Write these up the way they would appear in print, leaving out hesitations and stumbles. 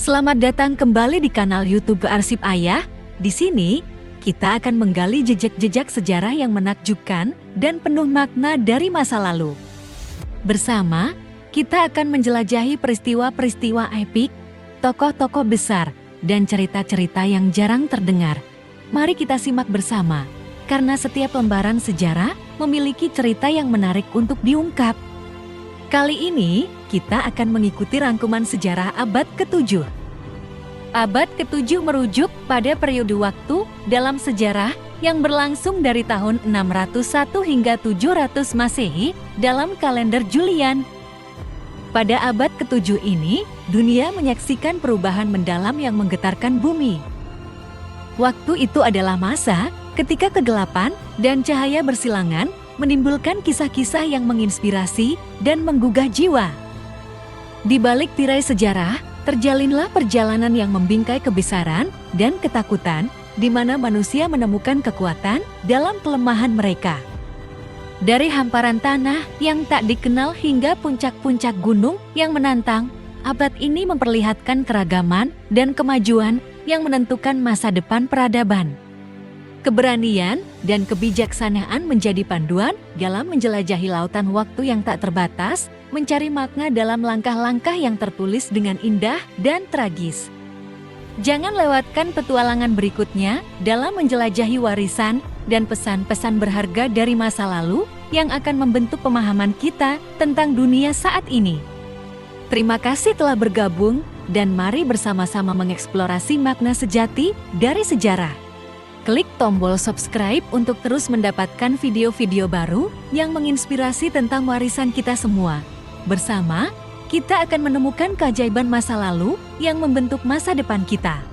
Selamat datang kembali di kanal YouTube Arsip Ayah. Di sini, kita akan menggali jejak-jejak sejarah yang menakjubkan dan penuh makna dari masa lalu. Bersama, kita akan menjelajahi peristiwa-peristiwa epik, tokoh-tokoh besar, dan cerita-cerita yang jarang terdengar. Mari kita simak bersama, karena setiap lembaran sejarah memiliki cerita yang menarik untuk diungkap. Kali ini, kita akan mengikuti rangkuman sejarah abad ke-7. Abad ke-7 merujuk pada periode waktu dalam sejarah yang berlangsung dari tahun 601 hingga 700 Masehi dalam kalender Julian. Pada abad ke-7 ini, dunia menyaksikan perubahan mendalam yang menggetarkan bumi. Waktu itu adalah masa ketika kegelapan dan cahaya bersilangan menimbulkan kisah-kisah yang menginspirasi dan menggugah jiwa. Di balik tirai sejarah, terjalinlah perjalanan yang membingkai kebesaran dan ketakutan, di mana manusia menemukan kekuatan dalam kelemahan mereka. Dari hamparan tanah yang tak dikenal hingga puncak-puncak gunung yang menantang, abad ini memperlihatkan keragaman dan kemajuan yang menentukan masa depan peradaban. Keberanian dan kebijaksanaan menjadi panduan dalam menjelajahi lautan waktu yang tak terbatas, mencari makna dalam langkah-langkah yang tertulis dengan indah dan tragis. Jangan lewatkan petualangan berikutnya dalam menjelajahi warisan dan pesan-pesan berharga dari masa lalu yang akan membentuk pemahaman kita tentang dunia saat ini. Terima kasih telah bergabung dan mari bersama-sama mengeksplorasi makna sejati dari sejarah. Klik tombol subscribe untuk terus mendapatkan video-video baru yang menginspirasi tentang warisan kita semua. Bersama, kita akan menemukan keajaiban masa lalu yang membentuk masa depan kita.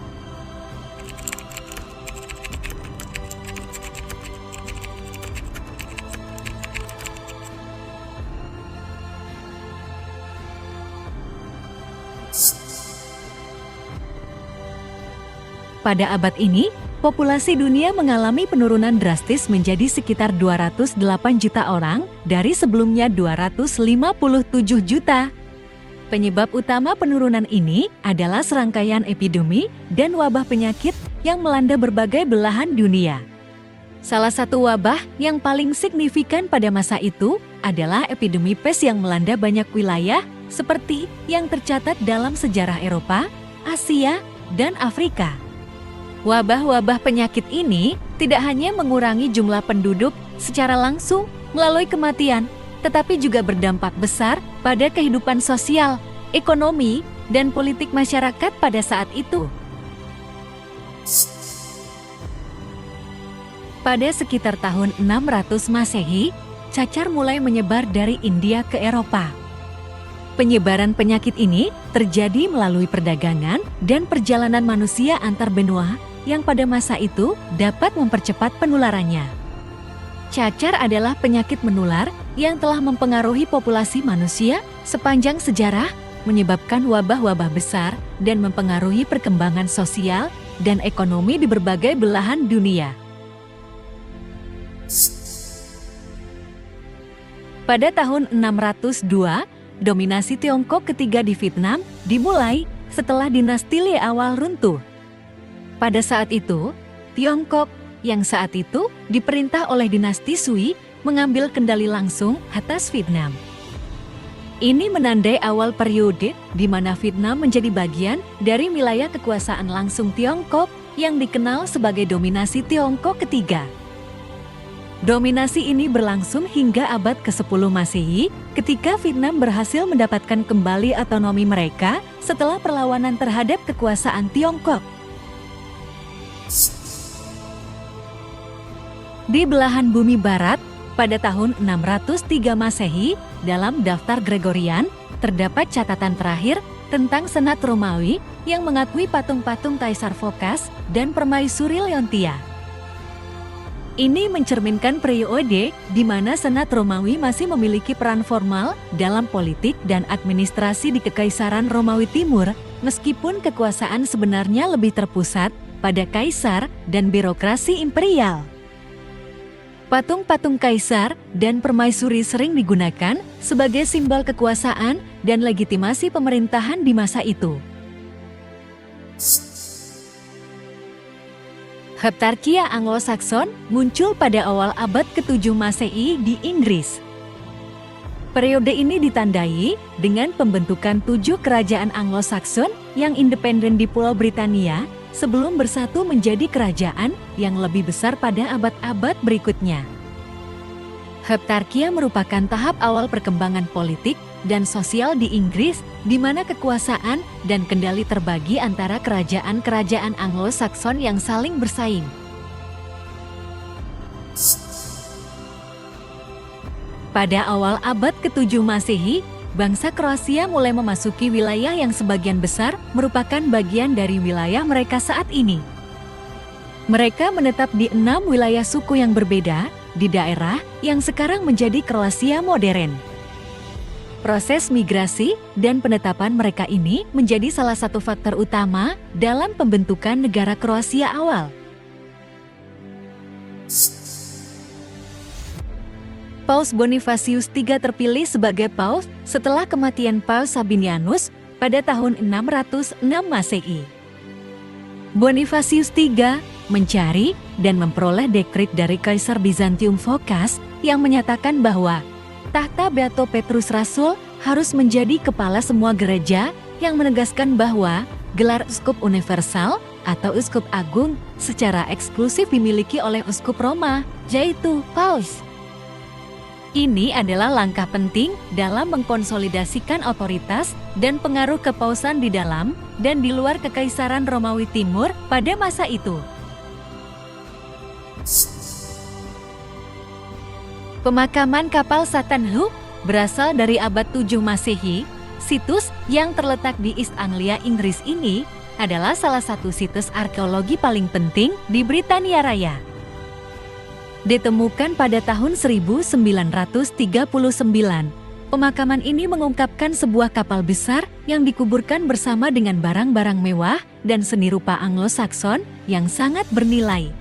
Pada abad ini, populasi dunia mengalami penurunan drastis menjadi sekitar 208 juta orang dari sebelumnya 257 juta. Penyebab utama penurunan ini adalah serangkaian epidemi dan wabah penyakit yang melanda berbagai belahan dunia. Salah satu wabah yang paling signifikan pada masa itu adalah epidemi pes yang melanda banyak wilayah seperti yang tercatat dalam sejarah Eropa, Asia, dan Afrika. Wabah-wabah penyakit ini tidak hanya mengurangi jumlah penduduk secara langsung melalui kematian, tetapi juga berdampak besar pada kehidupan sosial, ekonomi, dan politik masyarakat pada saat itu. Pada sekitar tahun 600 Masehi, cacar mulai menyebar dari India ke Eropa. Penyebaran penyakit ini terjadi melalui perdagangan dan perjalanan manusia antar benua yang pada masa itu dapat mempercepat penularannya. Cacar adalah penyakit menular yang telah mempengaruhi populasi manusia sepanjang sejarah, menyebabkan wabah-wabah besar dan mempengaruhi perkembangan sosial dan ekonomi di berbagai belahan dunia. Pada tahun 602, dominasi Tiongkok ketiga di Vietnam dimulai setelah dinasti Le awal runtuh. Pada saat itu, Tiongkok yang saat itu diperintah oleh dinasti Sui mengambil kendali langsung atas Vietnam. Ini menandai awal periode di mana Vietnam menjadi bagian dari wilayah kekuasaan langsung Tiongkok yang dikenal sebagai dominasi Tiongkok ketiga. Dominasi ini berlangsung hingga abad ke-10 Masehi ketika Vietnam berhasil mendapatkan kembali otonomi mereka setelah perlawanan terhadap kekuasaan Tiongkok. Di belahan bumi barat, pada tahun 603 Masehi, dalam daftar Gregorian, terdapat catatan terakhir tentang Senat Romawi yang mengakui patung-patung Kaisar Phocas dan Permaisuri Leontia. Ini mencerminkan periode di mana Senat Romawi masih memiliki peran formal dalam politik dan administrasi di Kekaisaran Romawi Timur, meskipun kekuasaan sebenarnya lebih terpusat pada kaisar dan birokrasi imperial. Patung-patung kaisar dan permaisuri sering digunakan sebagai simbol kekuasaan dan legitimasi pemerintahan di masa itu. Heptarchia Anglo-Saxon muncul pada awal abad ke-7 Masehi di Inggris. Periode ini ditandai dengan pembentukan 7 kerajaan Anglo-Saxon yang independen di Pulau Britania sebelum bersatu menjadi kerajaan yang lebih besar pada abad-abad berikutnya. Heptarchia merupakan tahap awal perkembangan politik dan sosial di Inggris, di mana kekuasaan dan kendali terbagi antara kerajaan-kerajaan Anglo-Saxon yang saling bersaing. Pada awal abad ke-7 Masehi, bangsa Kroasia mulai memasuki wilayah yang sebagian besar merupakan bagian dari wilayah mereka saat ini. Mereka menetap di 6 wilayah suku yang berbeda di daerah yang sekarang menjadi Kroasia modern. Proses migrasi dan penetapan mereka ini menjadi salah satu faktor utama dalam pembentukan negara Kroasia awal. Paus Bonifacius III terpilih sebagai paus setelah kematian Paus Sabinianus pada tahun 606 Masehi. Bonifacius III mencari dan memperoleh dekrit dari Kaisar Bizantium Phocas yang menyatakan bahwa tahta Beato Petrus Rasul harus menjadi kepala semua gereja, yang menegaskan bahwa gelar uskup universal atau uskup agung secara eksklusif dimiliki oleh uskup Roma, yaitu Paus. Ini adalah langkah penting dalam mengkonsolidasikan otoritas dan pengaruh kepausan di dalam dan di luar Kekaisaran Romawi Timur pada masa itu. Pemakaman kapal Satanhook berasal dari abad 7 Masehi. Situs yang terletak di East Anglia, Inggris ini adalah salah satu situs arkeologi paling penting di Britania Raya. Ditemukan pada tahun 1939, pemakaman ini mengungkapkan sebuah kapal besar yang dikuburkan bersama dengan barang-barang mewah dan seni rupa Anglo-Saxon yang sangat bernilai.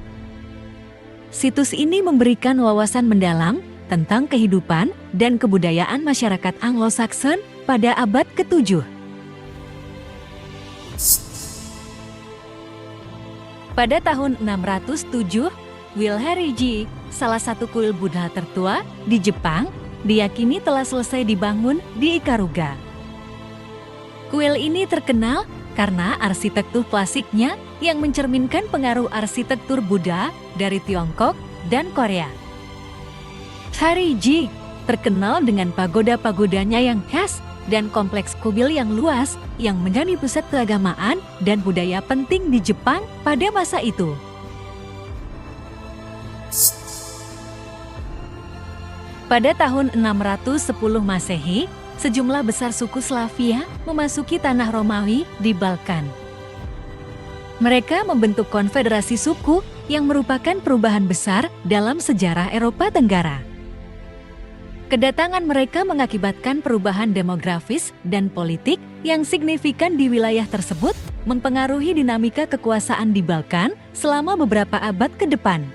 Situs ini memberikan wawasan mendalam tentang kehidupan dan kebudayaan masyarakat Anglo-Saxon pada abad ke-7. Pada tahun 607, Wilhelmiji, salah satu kuil Buddha tertua di Jepang, diyakini telah selesai dibangun di Ikaruga. Kuil ini terkenal karena arsitektur klasiknya yang mencerminkan pengaruh arsitektur Buddha dari Tiongkok dan Korea. Hariji terkenal dengan pagoda-pagodanya yang khas dan kompleks kuil yang luas yang menjadi pusat keagamaan dan budaya penting di Jepang pada masa itu. Pada tahun 610 Masehi, sejumlah besar suku Slavia memasuki tanah Romawi di Balkan. Mereka membentuk konfederasi suku yang merupakan perubahan besar dalam sejarah Eropa Tenggara. Kedatangan mereka mengakibatkan perubahan demografis dan politik yang signifikan di wilayah tersebut, mempengaruhi dinamika kekuasaan di Balkan selama beberapa abad ke depan.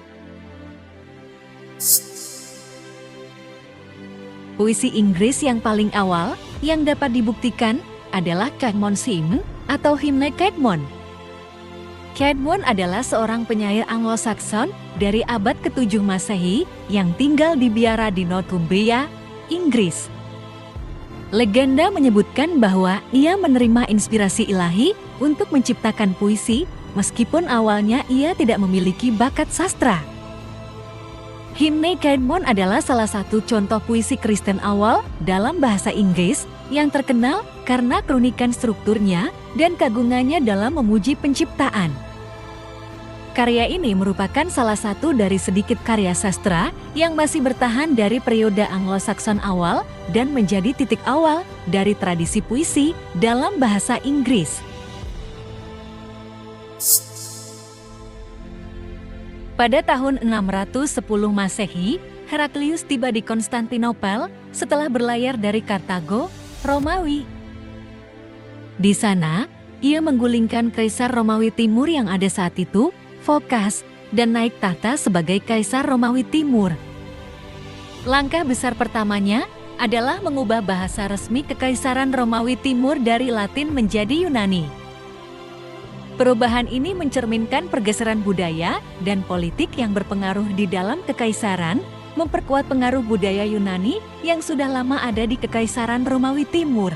Puisi Inggris yang paling awal yang dapat dibuktikan adalah Caedmon Hymn atau himne Caedmon. Caedmon adalah seorang penyair Anglo-Saxon dari abad ke-7 Masehi yang tinggal di biara di Northumbria, Inggris. Legenda menyebutkan bahwa ia menerima inspirasi ilahi untuk menciptakan puisi, meskipun awalnya ia tidak memiliki bakat sastra. Himne Caedmon adalah salah satu contoh puisi Kristen awal dalam bahasa Inggris yang terkenal karena keunikan strukturnya dan kagungannya dalam memuji penciptaan. Karya ini merupakan salah satu dari sedikit karya sastra yang masih bertahan dari periode Anglo-Saxon awal dan menjadi titik awal dari tradisi puisi dalam bahasa Inggris. Pada tahun 610 Masehi, Heraklius tiba di Konstantinopel setelah berlayar dari Kartago, Romawi. Di sana, ia menggulingkan Kaisar Romawi Timur yang ada saat itu, Phocas, dan naik tahta sebagai Kaisar Romawi Timur. Langkah besar pertamanya adalah mengubah bahasa resmi Kekaisaran Romawi Timur dari Latin menjadi Yunani. Perubahan ini mencerminkan pergeseran budaya dan politik yang berpengaruh di dalam kekaisaran, memperkuat pengaruh budaya Yunani yang sudah lama ada di Kekaisaran Romawi Timur.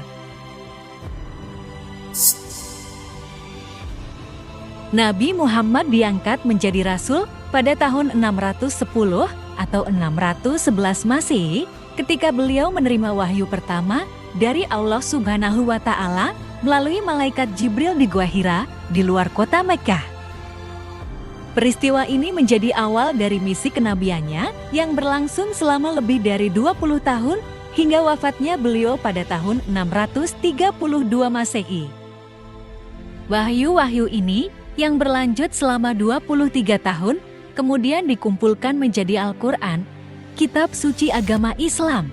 Nabi Muhammad diangkat menjadi rasul pada tahun 610 atau 611 Masehi, ketika beliau menerima wahyu pertama dari Allah Subhanahu wa Ta'ala melalui malaikat Jibril di Gua Hira di luar kota Mekkah. Peristiwa ini menjadi awal dari misi kenabiannya yang berlangsung selama lebih dari 20 tahun hingga wafatnya beliau pada tahun 632 Masehi. Wahyu-wahyu ini yang berlanjut selama 23 tahun kemudian dikumpulkan menjadi Al-Quran, kitab suci agama Islam.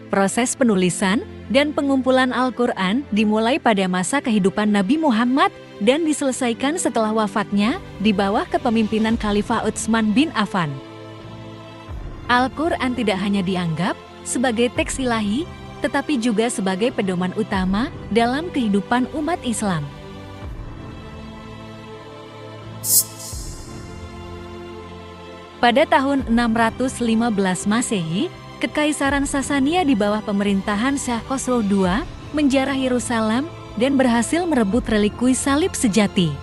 Proses penulisan dan pengumpulan Al-Quran dimulai pada masa kehidupan Nabi Muhammad dan diselesaikan setelah wafatnya di bawah kepemimpinan Khalifah Utsman bin Affan. Al-Quran tidak hanya dianggap sebagai teks ilahi, tetapi juga sebagai pedoman utama dalam kehidupan umat Islam. Pada tahun 615 Masehi, Kekaisaran Sasania di bawah pemerintahan Syah Khosrow II menjarah Yerusalem dan berhasil merebut relikui salib sejati.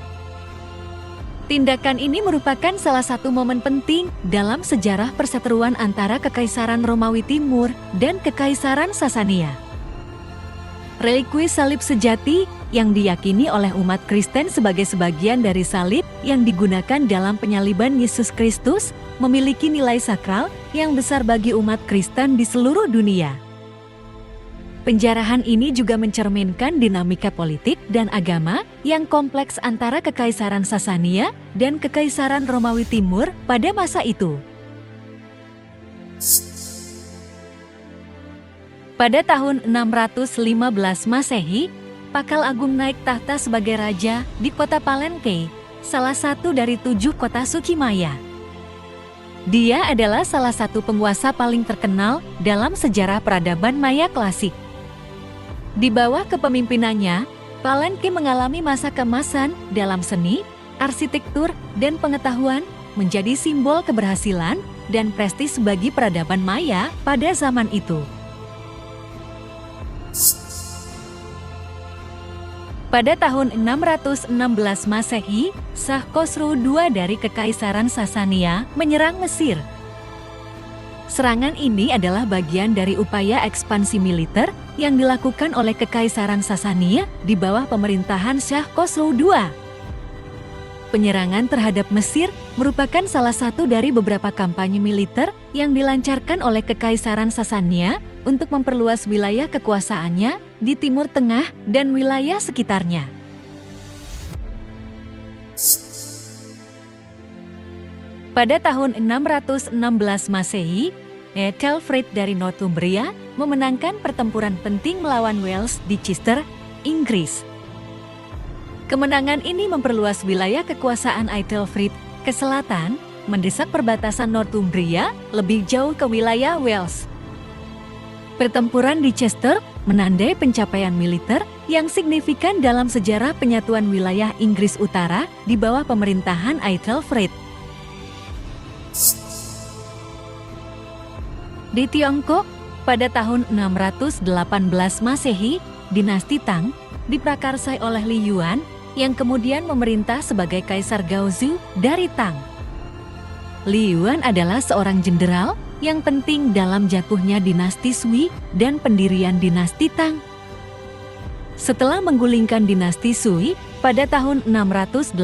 Tindakan ini merupakan salah satu momen penting dalam sejarah perseteruan antara Kekaisaran Romawi Timur dan Kekaisaran Sasania. Relikui salib sejati yang diyakini oleh umat Kristen sebagai sebagian dari salib yang digunakan dalam penyaliban Yesus Kristus memiliki nilai sakral yang besar bagi umat Kristen di seluruh dunia. Penjarahan ini juga mencerminkan dinamika politik dan agama yang kompleks antara Kekaisaran Sasania dan Kekaisaran Romawi Timur pada masa itu. Pada tahun 615 Masehi, Pakal Agung naik tahta sebagai raja di kota Palenque, salah satu dari 7 kota suci Maya. Dia adalah salah satu penguasa paling terkenal dalam sejarah peradaban Maya klasik. Di bawah kepemimpinannya, Palenque mengalami masa keemasan dalam seni, arsitektur, dan pengetahuan, menjadi simbol keberhasilan dan prestis bagi peradaban Maya pada zaman itu. Pada tahun 616 Masehi, Syah Khosrow II dari Kekaisaran Sasania menyerang Mesir. Serangan ini adalah bagian dari upaya ekspansi militer yang dilakukan oleh Kekaisaran Sasania di bawah pemerintahan Syah Khosrow II. Penyerangan terhadap Mesir merupakan salah satu dari beberapa kampanye militer yang dilancarkan oleh Kekaisaran Sasania untuk memperluas wilayah kekuasaannya di Timur Tengah dan wilayah sekitarnya. Pada tahun 616 Masehi, Ethelfrid dari Northumbria memenangkan pertempuran penting melawan Wales di Chester, Inggris. Kemenangan ini memperluas wilayah kekuasaan Ethelfrid ke selatan, mendesak perbatasan Northumbria lebih jauh ke wilayah Wales. Pertempuran di Chester menandai pencapaian militer yang signifikan dalam sejarah penyatuan wilayah Inggris Utara di bawah pemerintahan Ethelfrid. Di Tiongkok, pada tahun 618 Masehi, dinasti Tang diprakarsai oleh Li Yuan yang kemudian memerintah sebagai Kaisar Gaozu dari Tang. Li Yuan adalah seorang jenderal yang penting dalam jatuhnya dinasti Sui dan pendirian dinasti Tang. Setelah menggulingkan dinasti Sui pada tahun 618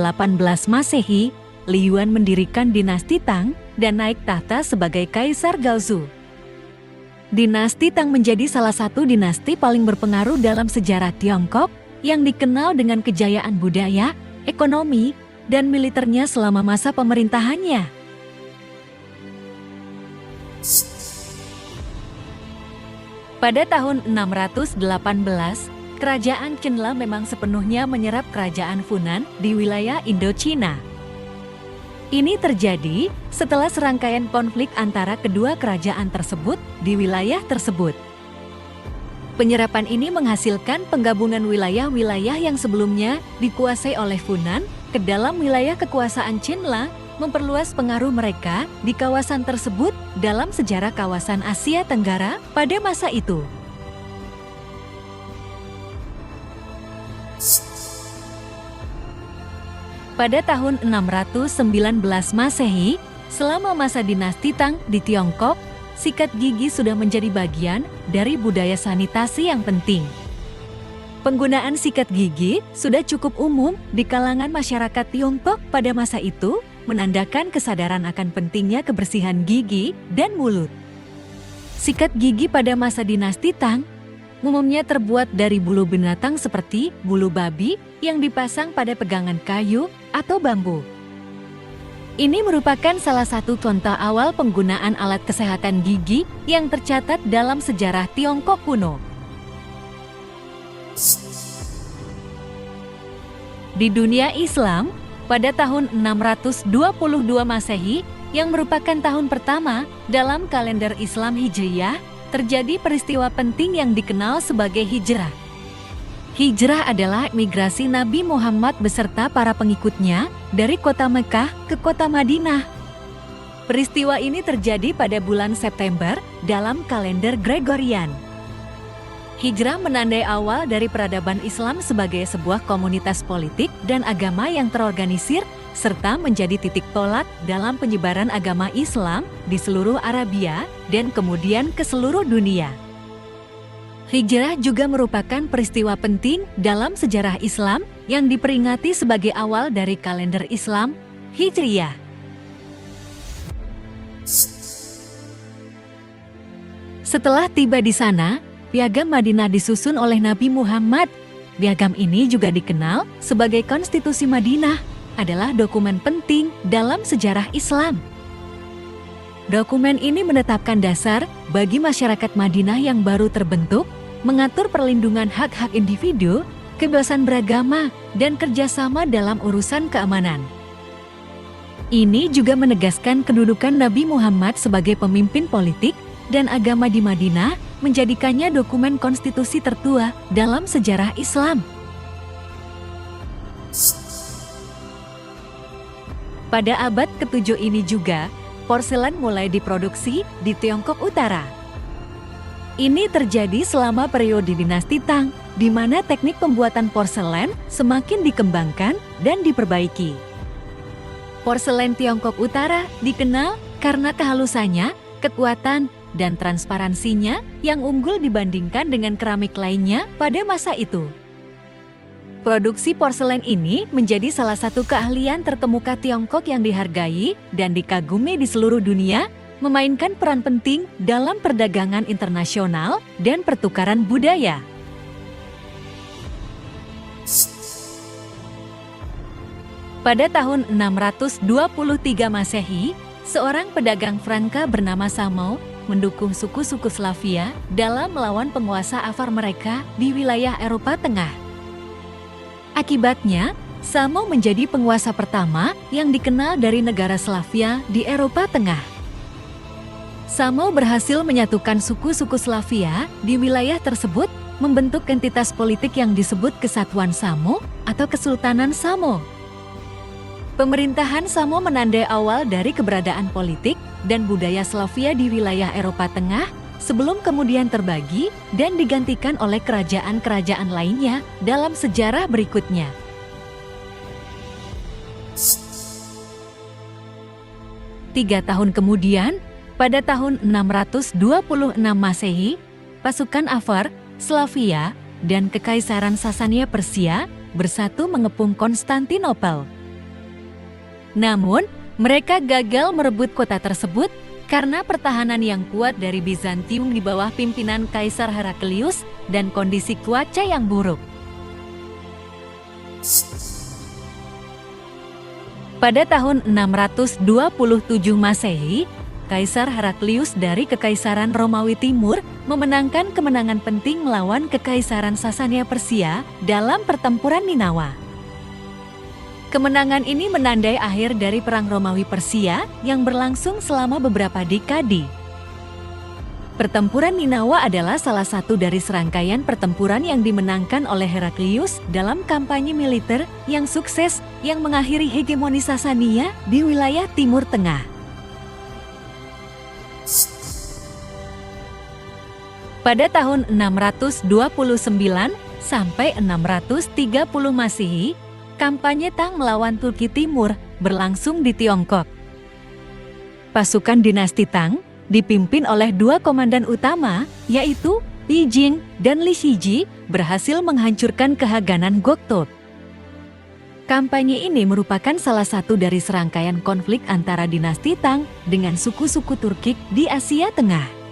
Masehi, Li Yuan mendirikan dinasti Tang dan naik tahta sebagai Kaisar Gaozu. Dinasti Tang menjadi salah satu dinasti paling berpengaruh dalam sejarah Tiongkok yang dikenal dengan kejayaan budaya, ekonomi, dan militernya selama masa pemerintahannya. Pada tahun 618, Kerajaan Cenla memang sepenuhnya menyerap Kerajaan Funan di wilayah Indochina. Ini terjadi setelah serangkaian konflik antara kedua kerajaan tersebut di wilayah tersebut. Penyerapan ini menghasilkan penggabungan wilayah-wilayah yang sebelumnya dikuasai oleh Funan ke dalam wilayah kekuasaan Qinla, memperluas pengaruh mereka di kawasan tersebut dalam sejarah kawasan Asia Tenggara pada masa itu. Pada tahun 619 Masehi, selama masa dinasti Tang di Tiongkok, sikat gigi sudah menjadi bagian dari budaya sanitasi yang penting. Penggunaan sikat gigi sudah cukup umum di kalangan masyarakat Tiongkok pada masa itu, menandakan kesadaran akan pentingnya kebersihan gigi dan mulut. Sikat gigi pada masa dinasti Tang umumnya terbuat dari bulu binatang seperti bulu babi yang dipasang pada pegangan kayu atau bambu. Ini merupakan salah satu contoh awal penggunaan alat kesehatan gigi yang tercatat dalam sejarah Tiongkok kuno. Di dunia Islam, pada tahun 622 Masehi, yang merupakan tahun pertama dalam kalender Islam Hijriyah, terjadi peristiwa penting yang dikenal sebagai hijrah. Hijrah adalah migrasi Nabi Muhammad beserta para pengikutnya dari kota Mekah ke kota Madinah. Peristiwa ini terjadi pada bulan September dalam kalender Gregorian. Hijrah menandai awal dari peradaban Islam sebagai sebuah komunitas politik dan agama yang terorganisir, serta menjadi titik tolak dalam penyebaran agama Islam di seluruh Arabia dan kemudian ke seluruh dunia. Hijrah juga merupakan peristiwa penting dalam sejarah Islam yang diperingati sebagai awal dari kalender Islam Hijriyah. Setelah tiba di sana, Piagam Madinah disusun oleh Nabi Muhammad. Piagam ini juga dikenal sebagai Konstitusi Madinah, adalah dokumen penting dalam sejarah Islam. Dokumen ini menetapkan dasar bagi masyarakat Madinah yang baru terbentuk, mengatur perlindungan hak-hak individu, kebebasan beragama, dan kerjasama dalam urusan keamanan. Ini juga menegaskan kedudukan Nabi Muhammad sebagai pemimpin politik dan agama di Madinah, menjadikannya dokumen konstitusi tertua dalam sejarah Islam. Pada abad ke-7 ini juga, porselen mulai diproduksi di Tiongkok Utara. Ini terjadi selama periode dinasti Tang, di mana teknik pembuatan porselen semakin dikembangkan dan diperbaiki. Porselen Tiongkok Utara dikenal karena kehalusannya, kekuatan, dan transparansinya yang unggul dibandingkan dengan keramik lainnya pada masa itu. Produksi porselen ini menjadi salah satu keahlian terkemuka Tiongkok yang dihargai dan dikagumi di seluruh dunia, memainkan peran penting dalam perdagangan internasional dan pertukaran budaya. Pada tahun 623 Masehi, seorang pedagang Franka bernama Samo mendukung suku-suku Slavia dalam melawan penguasa Avar mereka di wilayah Eropa Tengah. Akibatnya, Samo menjadi penguasa pertama yang dikenal dari negara Slavia di Eropa Tengah. Samo berhasil menyatukan suku-suku Slavia di wilayah tersebut, membentuk entitas politik yang disebut Kesatuan Samo atau Kesultanan Samo. Pemerintahan Samo menandai awal dari keberadaan politik dan budaya Slavia di wilayah Eropa Tengah sebelum kemudian terbagi dan digantikan oleh kerajaan-kerajaan lainnya dalam sejarah berikutnya. Tiga tahun kemudian, pada tahun 626 Masehi, pasukan Avar, Slavia, dan Kekaisaran Sasania Persia bersatu mengepung Konstantinopel. Namun, mereka gagal merebut kota tersebut karena pertahanan yang kuat dari Bizantium di bawah pimpinan Kaisar Heraklius dan kondisi cuaca yang buruk. Pada tahun 627 Masehi, Kaisar Heraklius dari Kekaisaran Romawi Timur memenangkan kemenangan penting melawan Kekaisaran Sasania Persia dalam pertempuran Ninawa. Kemenangan ini menandai akhir dari Perang Romawi Persia yang berlangsung selama beberapa dekade. Pertempuran Ninawa adalah salah satu dari serangkaian pertempuran yang dimenangkan oleh Heraklius dalam kampanye militer yang sukses yang mengakhiri hegemoni Sasania di wilayah Timur Tengah. Pada tahun 629 sampai 630 Masehi, kampanye Tang melawan Turki Timur berlangsung di Tiongkok. Pasukan dinasti Tang dipimpin oleh dua komandan utama, yaitu Pi Jing dan Li Shiji, berhasil menghancurkan kehaganan Goktok. Kampanye ini merupakan salah satu dari serangkaian konflik antara dinasti Tang dengan suku-suku Turkik di Asia Tengah.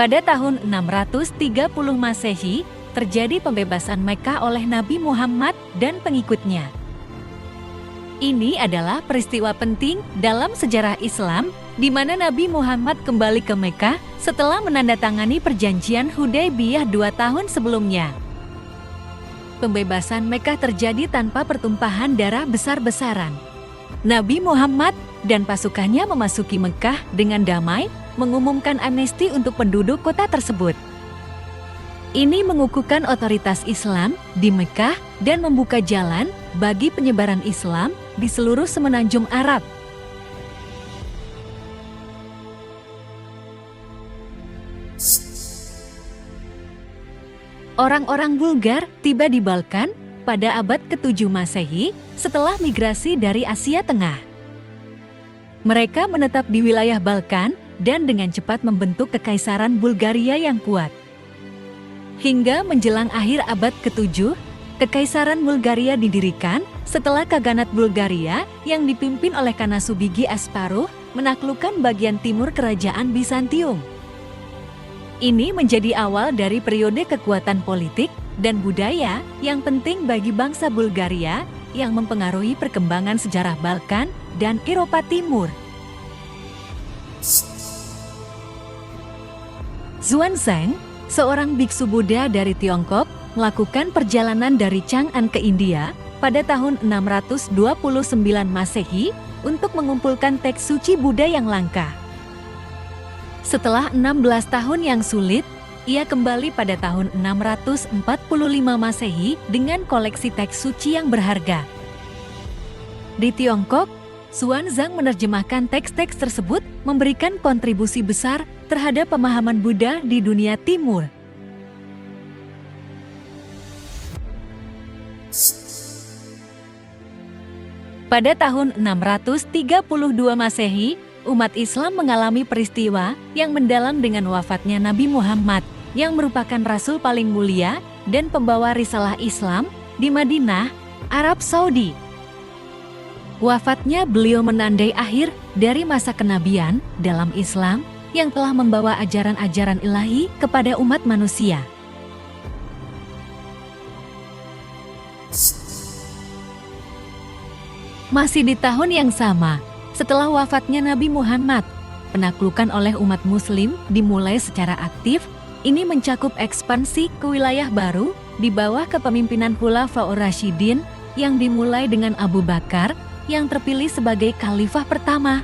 Pada tahun 630 Masehi, terjadi pembebasan Mekkah oleh Nabi Muhammad dan pengikutnya. Ini adalah peristiwa penting dalam sejarah Islam, di mana Nabi Muhammad kembali ke Mekkah setelah menandatangani perjanjian Hudaybiyah 2 tahun sebelumnya. Pembebasan Mekkah terjadi tanpa pertumpahan darah besar-besaran. Nabi Muhammad dan pasukannya memasuki Mekkah dengan damai, mengumumkan amnesti untuk penduduk kota tersebut. Ini mengukuhkan otoritas Islam di Mekkah dan membuka jalan bagi penyebaran Islam di seluruh semenanjung Arab. Orang-orang Bulgar tiba di Balkan pada abad ke-7 Masehi setelah migrasi dari Asia Tengah. Mereka menetap di wilayah Balkan dan dengan cepat membentuk kekaisaran Bulgaria yang kuat. Hingga menjelang akhir abad ke-7, Kekaisaran Bulgaria didirikan setelah Kaghanat Bulgaria yang dipimpin oleh Kanasubigi Asparuh menaklukkan bagian timur kerajaan Bizantium. Ini menjadi awal dari periode kekuatan politik dan budaya yang penting bagi bangsa Bulgaria yang mempengaruhi perkembangan sejarah Balkan dan Eropa Timur. Xuanzang, seorang biksu Buddha dari Tiongkok, melakukan perjalanan dari Chang'an ke India pada tahun 629 Masehi untuk mengumpulkan teks suci Buddha yang langka. Setelah 16 tahun yang sulit, ia kembali pada tahun 645 Masehi dengan koleksi teks suci yang berharga. Di Tiongkok, Xuanzang menerjemahkan teks-teks tersebut memberikan kontribusi besar terhadap pemahaman Buddha di dunia timur. Pada tahun 632 Masehi, umat Islam mengalami peristiwa yang mendalam dengan wafatnya Nabi Muhammad, yang merupakan Rasul paling mulia dan pembawa risalah Islam di Madinah, Arab Saudi. Wafatnya beliau menandai akhir dari masa kenabian dalam Islam yang telah membawa ajaran-ajaran ilahi kepada umat manusia. Masih di tahun yang sama, setelah wafatnya Nabi Muhammad, penaklukan oleh umat Muslim dimulai secara aktif. Ini mencakup ekspansi ke wilayah baru di bawah kepemimpinan Khulafaur Rasyidin yang dimulai dengan Abu Bakar yang terpilih sebagai khalifah pertama.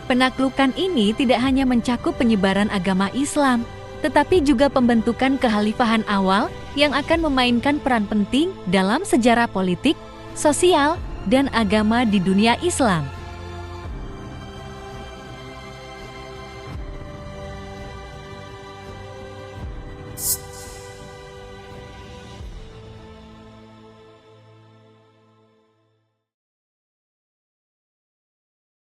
Penaklukan ini tidak hanya mencakup penyebaran agama Islam, tetapi juga pembentukan kekhalifahan awal yang akan memainkan peran penting dalam sejarah politik, sosial, dan agama di dunia Islam.